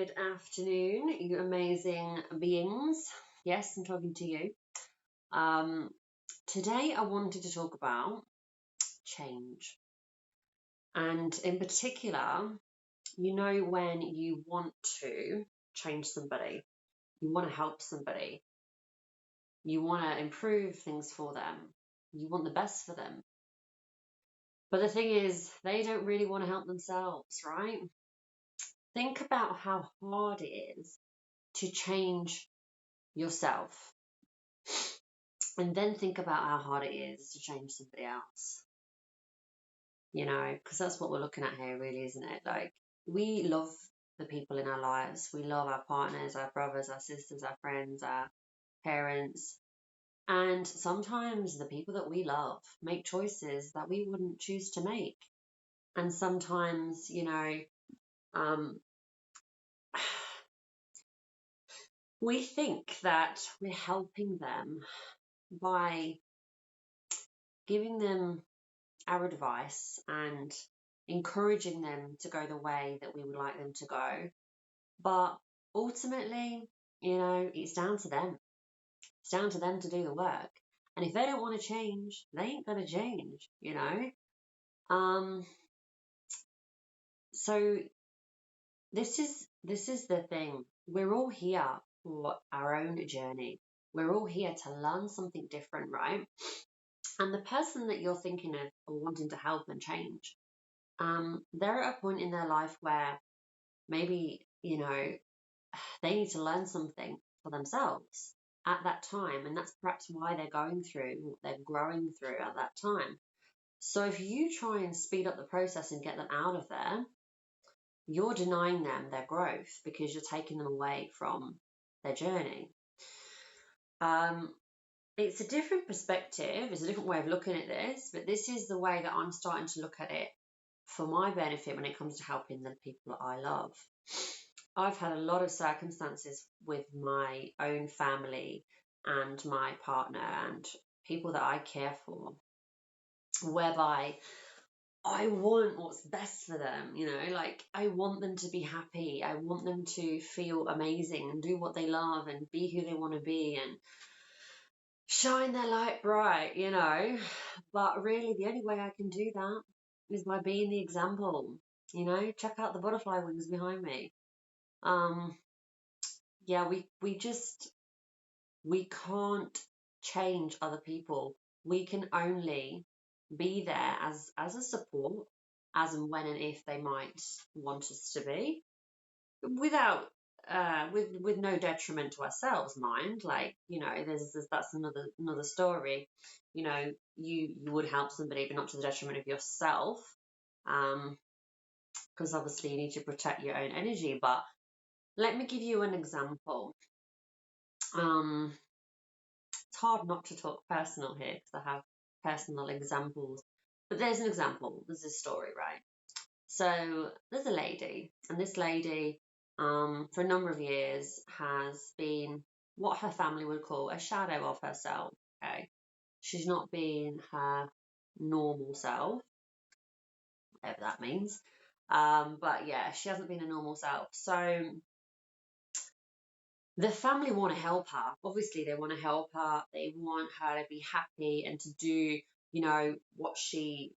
Good afternoon, you amazing beings. Yes, I'm talking to you. Um, Today I wanted to talk about change. And in particular, when you want to change somebody, you want to help somebody, you want to improve things for them, you want the best for them. But the thing is, they don't really want to help themselves, right? Think about how hard it is to change yourself. And then think about how hard it is to change somebody else, because that's what we're looking at here, really, isn't it? Like, we love the people in our lives. We love our partners, our brothers, our sisters, our friends, our parents. And sometimes the people that we love make choices that we wouldn't choose to make. And sometimes, we think that we're helping them by giving them our advice and encouraging them to go the way that we would like them to go. But ultimately, it's down to them. It's down to them to do the work. And if they don't want to change, they ain't going to change, So this is the thing. We're all here for our own journey. We're all here to learn something different, right? And the person that you're thinking of or wanting to help and change, they're at a point in their life where maybe, they need to learn something for themselves at that time. And that's perhaps why they're going through what they're growing through at that time. So if you try and speed up the process and get them out of there, you're denying them their growth because you're taking them away from their journey. It's a different perspective, it's a different way of looking at this, but this is the way that I'm starting to look at it for my benefit when it comes to helping the people that I love. I've had a lot of circumstances with my own family and my partner and people that I care for, whereby I want what's best for them, like I want them to be happy. I want them to feel amazing and do what they love and be who they want to be and shine their light bright, But really, the only way I can do that is by being the example, Check out the butterfly wings behind me. Yeah, we can't change other people. We can only be there as a support, as and when and if they might want us to be, without with no detriment to ourselves, mind. Like, there's that's another story. You would help somebody, but not to the detriment of yourself, because obviously you need to protect your own energy. But let me give you an example. It's hard not to talk personal here because I have personal examples. But there's an example. There's a story, right? So there's a lady, and this lady, for a number of years, has been what her family would call a shadow of herself. Okay, she's not been her normal self, whatever that means. But yeah, she hasn't been a normal self. So the family want to help her. Obviously, they want to help her. They want her to be happy and to do, what she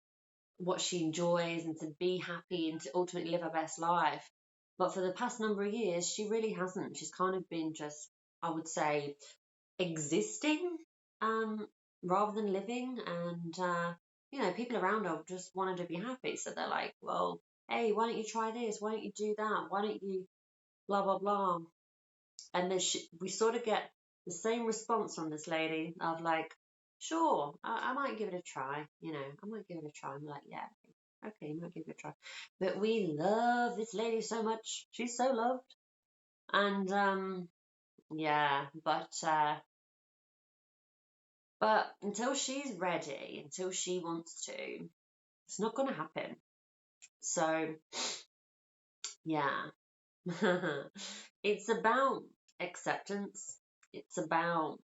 enjoys and to be happy and to ultimately live her best life. But for the past number of years, she really hasn't. She's kind of been just, I would say, existing, rather than living. And, people around her just wanted to be happy. So they're like, well, hey, why don't you try this? Why don't you do that? Why don't you blah, blah, blah? And then we sort of get the same response from this lady of like, sure, I might give it a try. I might give it a try. I'm like, yeah, okay, you might give it a try. But we love this lady so much. She's so loved. And yeah, but until she's ready, until she wants to, it's not going to happen. So yeah, it's about acceptance. It's about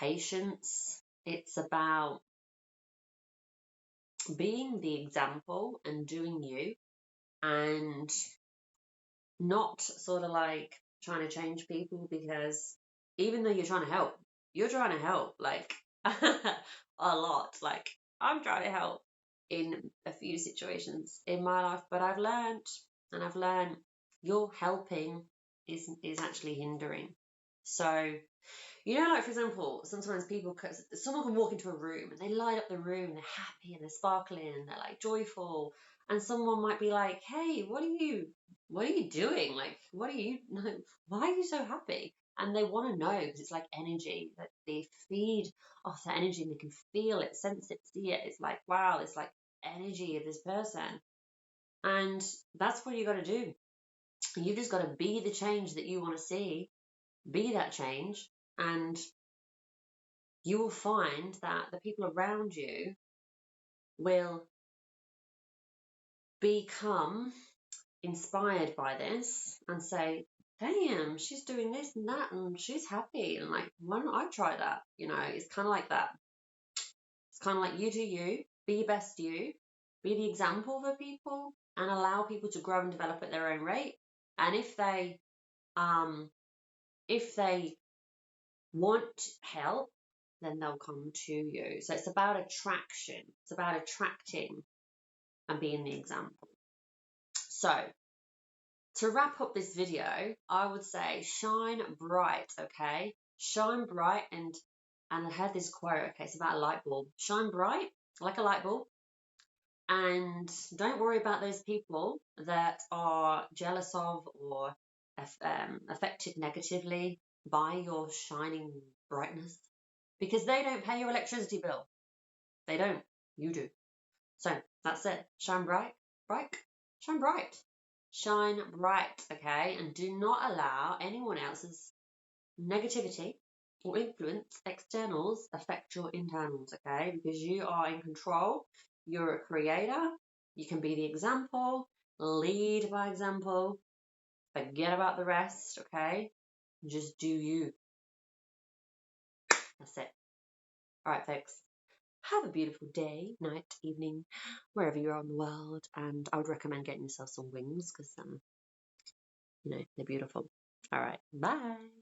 patience. It's about being the example and doing you, and not sort of like trying to change people, because even though you're trying to help like a lot. Like, I'm trying to help in a few situations in my life, but I've learned your helping is actually hindering. So, you know, like for example, sometimes someone can walk into a room and they light up the room and they're happy and they're sparkling and they're like joyful, and someone might be like, "Hey, what are you doing? Like, what are you, why are you so happy?" And they want to know, because it's like energy that they feed off that energy, and they can feel it, sense it, see it. It's like, wow, it's like energy of this person, and that's what you got to do. You just got to be the change that you want to see, be that change, and you will find that the people around you will become inspired by this and say, "Damn, she's doing this and that and she's happy. And like, why don't I try that?" You know, it's kind of like that. It's kind of like, you do you, be your best you, be the example for people, and allow people to grow and develop at their own rate. And um, if they want help, then they'll come to you. So it's about attraction. It's about attracting and being the example. So to wrap up this video, I would say shine bright, okay? Shine bright, and I had this quote, okay, it's about a light bulb. Shine bright like a light bulb, and don't worry about those people that are jealous of or affected negatively by your shining brightness, because they don't pay your electricity bill. They don't. You do. So that's it. Shine bright, bright, shine bright. Shine bright, okay? And do not allow anyone else's negativity or influence, externals, affect your internals, okay? Because you are in control. You're a creator. You can be the example. Lead by example. Forget about the rest, okay? Just do you. That's it. All right, folks. Have a beautiful day, night, evening, wherever you are in the world. And I would recommend getting yourself some wings, because, you know, they're beautiful. All right. Bye.